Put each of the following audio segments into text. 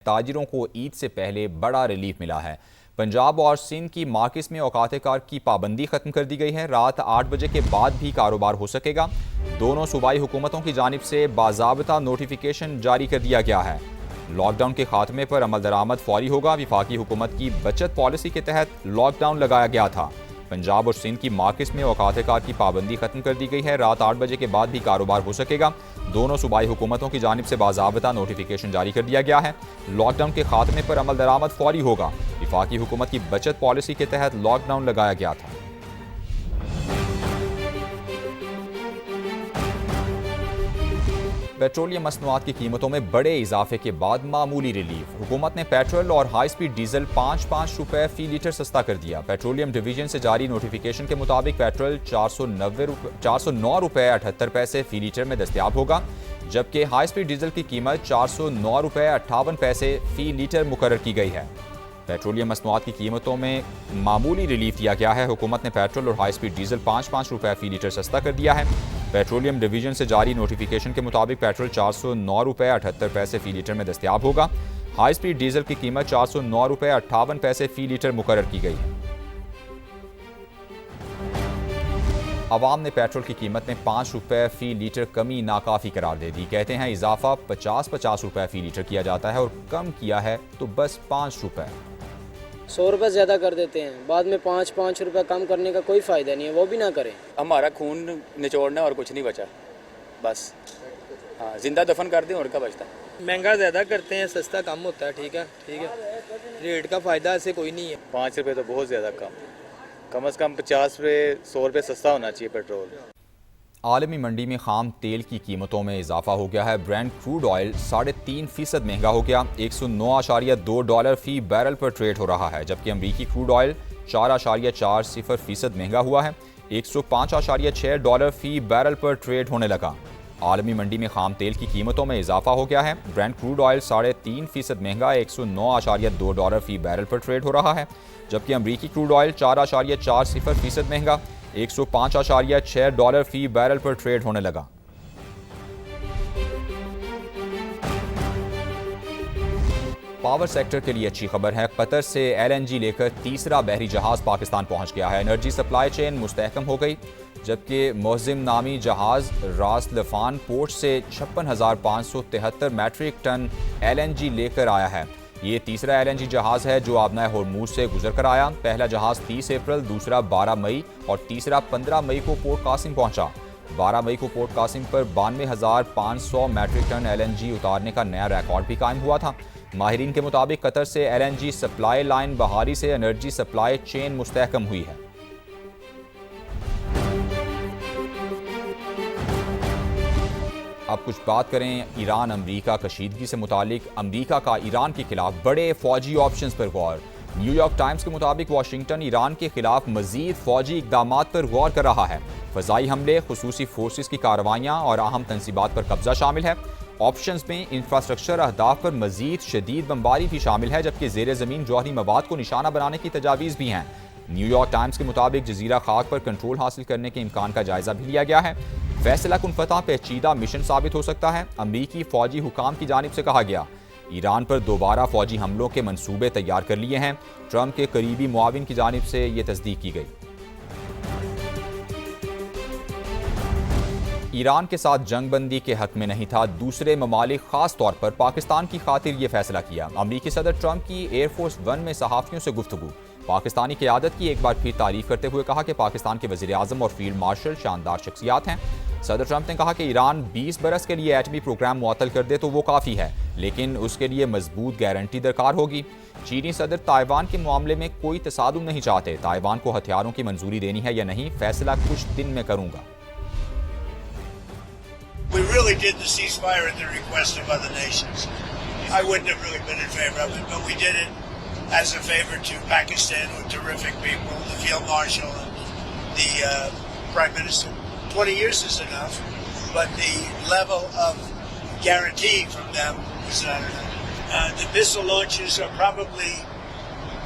ताजिरों को ईद से पहले बड़ा रिलीफ मिला है। पंजाब और सिंध की मार्केट्स में औकात कार की पाबंदी खत्म कर दी गई है। रात 8 बजे के बाद भी कारोबार हो सकेगा। दोनों सूबाई हुकूमतों की जानिब से बाज़ाब्ता नोटिफिकेशन जारी कर दिया गया है। लॉकडाउन के खात्मे पर अमल दरामद फौरी होगा। वफाकी हुकूमत की बचत पॉलिसी के तहत लॉकडाउन लगाया गया था। पंजाब और सिंध की मार्केट्स में औकात कार की पाबंदी खत्म कर दी गई है। रात 8 बजे के बाद भी कारोबार हो सकेगा। दोनों सूबाई हुकूमतों की जानिब से बाज़ाब्ता नोटिफिकेशन जारी कर दिया गया है। लॉकडाउन के खात्मे पर अमल दरामद फौरी होगा। वफाकी हुकूमत की बचत पॉलिसी के तहत लॉकडाउन लगाया गया था। पेट्रोलियम मसनूआत की कीमतों में बड़े इजाफे के बाद मामूली रिलीफ। हुकूमत ने पेट्रोल और हाई स्पीड डीजल 5-5 रुपए फी लीटर सस्ता कर दिया। पेट्रोलियम डिवीजन से जारी नोटिफिकेशन के मुताबिक पेट्रोल 409 रुपए 78 पैसे फी लीटर में दस्तयाब होगा, जबकि हाई स्पीड डीजल की कीमत 409 रुपए 58 पैसे फी लीटर मुकर्रर की गई है। पेट्रोलियम मसनूआत की कीमतों में मामूली रिलीफ दिया गया है। हुकूमत ने पेट्रोल और हाई स्पीड डीजल 5-5 रुपए फी लीटर सस्ता कर दिया है। पेट्रोलियम डिवीजन से जारी नोटिफिकेशन के मुताबिक पेट्रोल 409 रुपए 78 पैसे फी लीटर में दस्तयाब होगा। हाई स्पीड डीजल की कीमत 409 रुपए 58 पैसे फी लीटर मुकर्रर की गई है। अवाम ने पेट्रोल की कीमत में 5 रुपए फी लीटर कमी नाकाफी करार दे दी। कहते हैं इजाफा 50-50 रुपए फी लीटर किया जाता है और कम किया है तो बस 5 रुपए। 100 रुपये ज़्यादा कर देते हैं, बाद में 5-5 रुपये कम करने का कोई फ़ायदा नहीं है, वो भी ना करें। हमारा खून निचोड़ना और कुछ नहीं बचा, बस हाँ जिंदा दफन कर दें और क्या बचता। महंगा ज़्यादा करते हैं, सस्ता कम होता है। ठीक है रेट का फ़ायदा ऐसे कोई नहीं है। 5 रुपये तो बहुत ज़्यादा कम से कम 50 रुपये 100 रुपये सस्ता होना चाहिए पेट्रोल। आलमी मंडी में खाम तेल की कीमतों में इजाफा हो गया है। ब्रेंट क्रूड ऑयल 3.5% महंगा हो गया, $109.2 फी बैरल पर ट्रेड हो रहा है, जबकि अमरीकी क्रूड ऑयल 4.40% महंगा हुआ है, $105.6 फी बैरल पर ट्रेड होने लगा। आलमी मंडी में खाम तेल की कीमतों में इजाफा हो गया है। ब्रेंट क्रूड ऑयल 3.5% महंगा $109.2 फी बैरल पर ट्रेड हो रहा है, जबकि अमरीकी क्रूड ऑयल 4.40% महंगा $105.6 फी बैरल पर ट्रेड होने लगा। पावर सेक्टर के लिए अच्छी खबर है। कतर से LNG लेकर तीसरा बहरी जहाज पाकिस्तान पहुंच गया है। एनर्जी सप्लाई चेन मुस्तहकम हो गई, जबकि मोज़िम नामी जहाज रास लफान पोर्ट से 56,573 मैट्रिक टन LNG लेकर आया है। ये तीसरा LNG जहाज है जो आबना होर्मुज से गुजर कर आया। पहला जहाज 30 अप्रैल, दूसरा 12 मई और तीसरा 15 मई को पोर्ट कासिम पहुंचा। 12 मई को पोर्ट कासिम पर 92,500 मैट्रिक टन LNG उतारने का नया रिकॉर्ड भी कायम हुआ था। माहिरीन के मुताबिक कतर से LNG सप्लाई लाइन बहाली से एनर्जी सप्लाई चेन मुस्तहकम हुई है। अब कुछ बात करें ईरान अमरीका कशीदगी से मुतालिक। अमरीका का ईरान के खिलाफ बड़े फौजी ऑप्शंस पर गौर। न्यूयॉर्क टाइम्स के मुताबिक वाशिंगटन ईरान के खिलाफ मजीद फौजी इकदामात पर गौर कर रहा है। फ़ज़ाई हमले, खुसूसी फोर्सेस की कार्रवाइयाँ और अहम तंसीबात पर कब्जा शामिल है। ऑप्शंस में इंफ्रास्ट्रक्चर अहदाफ पर मजीद शदीद बमबारी भी शामिल है, जबकि ज़ेर ज़मीन जौहरी मवाद को निशाना बनाने की तजावीज़ भी हैं। न्यूयॉर्क टाइम्स के मुताबिक जजीरा खाक पर कंट्रोल हासिल करने के इम्कान का जायजा भी लिया गया है। फैसला कुन फतह पेचीदा मिशन साबित हो सकता है। अमरीकी फौजी हुकाम की जानिब से कहा गया, ईरान पर दोबारा फौजी हमलों के मंसूबे तैयार कर लिए हैं। ट्रंप के करीबी मुआविन की जानिब से ये तस्दीक की गई। ईरान के साथ जंग बंदी के हक में नहीं था। दूसरे ममालिक खास तौर पर पाकिस्तान की खातिर ये फैसला किया। अमरीकी सदर ट्रंप की एयरफोर्स 1 में सहाफ़ियों से गुफ्तगू। पाकिस्तानी क़यादत की एक बार फिर तारीफ करते हुए कहा कि पाकिस्तान के वज़ीर आज़म और फील्ड मार्शल शानदार शख्सियात हैं। सदर ट्रंप ने कहा कि ईरान 20 बरस के लिए एटमी प्रोग्राम मुअत्तल कर दे तो वो काफ़ी है, लेकिन उसके लिए मजबूत गारंटी दरकार होगी। चीनी सदर ताइवान के मामले में कोई तसादुम नहीं चाहते। ताइवान को हथियारों की मंजूरी देनी है या नहीं, फैसला कुछ दिन में करूंगा। We really did the ceasefire at the request of other nations. I wouldn't have really been in favor of it, but we did it as a favor to Pakistan with terrific people, the Field Marshal and the Prime Minister. 20 years is enough, but the level of guarantee from them is not enough. The missile launches are probably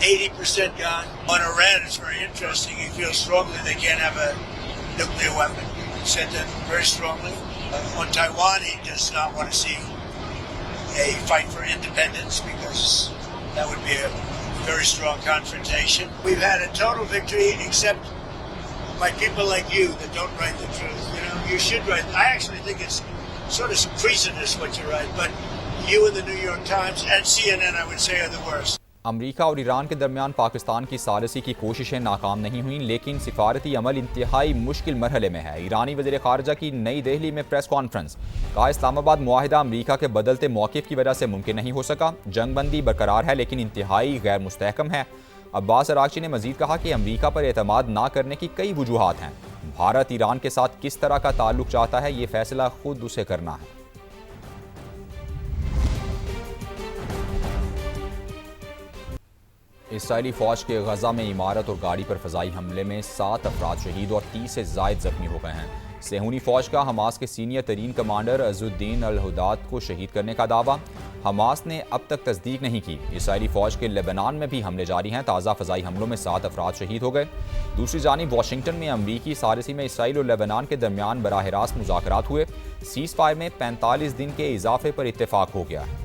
80% gone. On Iran, it's very interesting. He feels strongly they can't have a nuclear weapon. He said that very strongly. On Taiwan, he does not want to see a fight for independence, because that would be a very strong confrontation. We've had a total victory, except by people like you that don't write the truth. You know, you should write. I actually think it's sort of treasonous what you write, but you and the New York Times and CNN, I would say, are the worst. अमरीका और Iran के दरमियान पाकिस्तान की सालिसी की कोशिशें नाकाम नहीं हुईं, लेकिन सिफारती अमल इंतहाई मुश्किल मरहले में है। ईरानी वज़ीर ख़ारजा की नई दिल्ली में प्रेस कॉन्फ्रेंस, कहा इस्लामाबाद मुआहिदा अमरीका के बदलते मौक़िफ़ की वजह से मुमकिन नहीं हो सका। जंगबंदी बरकरार है लेकिन इंतहाई गैर मुस्तहकम है। अब्बास अरागची ने मज़ीद कहा कि अमरीका पर एतमाद ना करने की कई वजूहात हैं। भारत ईरान के साथ किस तरह का ताल्लुक़ चाहता है, ये फ़ैसला खुद उसे करना है। इसराइली फ़ौज के गज़ा में इमारत और गाड़ी पर फ़ज़ाई हमले में 7 अफराद शहीद और 30 से ज़ायद ज़ख्मी हो गए हैं। सेहूनी फ़ौज का हमास के सीनियर तरीन कमांडर अज़ुद्दीन अल-हुदाद को शहीद करने का दावा हमास ने अब तक तस्दीक नहीं की। इसराइली फ़ौज के लेबनान में भी हमले जारी हैं। ताज़ा फ़ज़ाई हमलों में 7 अफराद शहीद हो गए। दूसरी जानिब वाशिंगटन में अमरीकी सालिसी में इसराइल और लेबनान के दरमियान बराह रास्त मुज़ाकरात हुए। सीज़ फायर में 45 दिन के इजाफे पर इत्तेफाक हो गया है।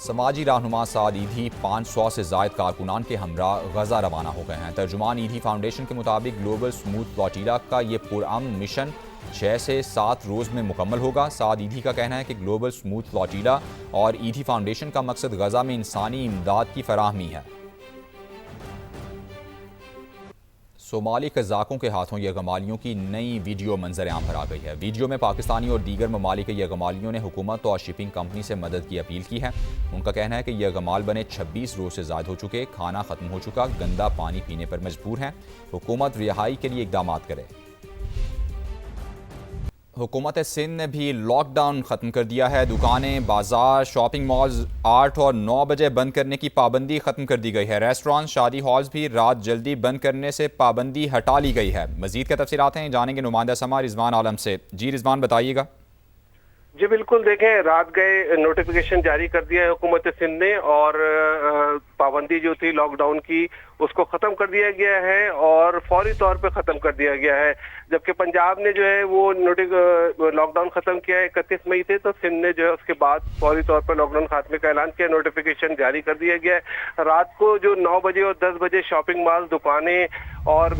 समाजी रहनुमा साद ईदी 500 से ज़ायद कारकुनान के हमरा गज़ा रवाना हो गए हैं। तर्जुमान ईदी फाउंडेशन के मुताबिक ग्लोबल स्मूथ फ्लोटिला का ये पुरअमन मिशन 6 से 7 रोज़ में मुकम्मल होगा। साद ईदी का कहना है कि ग्लोबल स्मूथ फ्लोटिला और ईदी फाउंडेशन का मकसद गज़ा में इंसानी इमदाद की फराहमी है। सोमाली कज़ाकों के हाथों यरगमालियों की नई वीडियो मंजर आम पर आ गई है। वीडियो में पाकिस्तानी और दीगर ममालिक के यरगमालियों ने हुकूमत और शिपिंग कंपनी से मदद की अपील की है। उनका कहना है कि यरगमाल बने 26 रोज़ से ज़ायद हो चुके, खाना ख़त्म हो चुका, गंदा पानी पीने पर मजबूर हैं। हुकूमत रिहाई के लिए इक़दाम करे। हुकूमत सिंध ने भी लॉकडाउन ख़त्म कर दिया है। दुकानें, बाजार, शॉपिंग मॉल्स 8 और 9 बजे बंद करने की पाबंदी ख़त्म कर दी गई है। रेस्टोरेंट, शादी हॉल्स भी रात जल्दी बंद करने से पाबंदी हटा ली गई है। मज़ीद क्या तफसीलात हैं, जानेंगे नुमाइंदा समा रिजवान आलम से। जी रिजवान, बताइएगा। जी बिल्कुल, देखें, रात गए नोटिफिकेशन जारी कर दिया है हुकूमत सिंध ने और पाबंदी जो थी लॉकडाउन की उसको खत्म कर दिया गया है और फौरी तौर पे खत्म कर दिया गया है। जबकि पंजाब ने जो है वो लॉकडाउन खत्म किया है 31 मई से, तो सिंध ने जो है उसके बाद फौरी तौर पर लॉकडाउन खात्मे का ऐलान किया, नोटिफिकेशन जारी कर दिया गया है। रात को जो 9 बजे और 10 बजे शॉपिंग मॉल, दुकानें और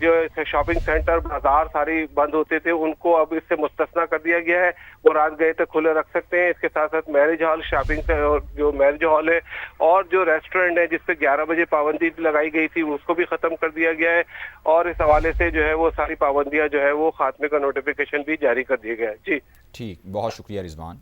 जो शॉपिंग सेंटर, बाजार सारी बंद होते थे, उनको अब इससे मुस्तस्ना कर दिया गया है। वो रात गए तक खुले रख सकते हैं। इसके साथ साथ मैरिज हॉल, शॉपिंग और जो मैरिज हॉल है और जो रेस्टोरेंट है जिसपे 11 बजे पाबंदी लगाई गई थी उसको भी खत्म कर दिया गया है और इस हवाले से जो है वो सारी पाबंदियां जो है वो खात्मे का नोटिफिकेशन भी जारी कर दिया गया है। जी ठीक, बहुत शुक्रिया रिजवान।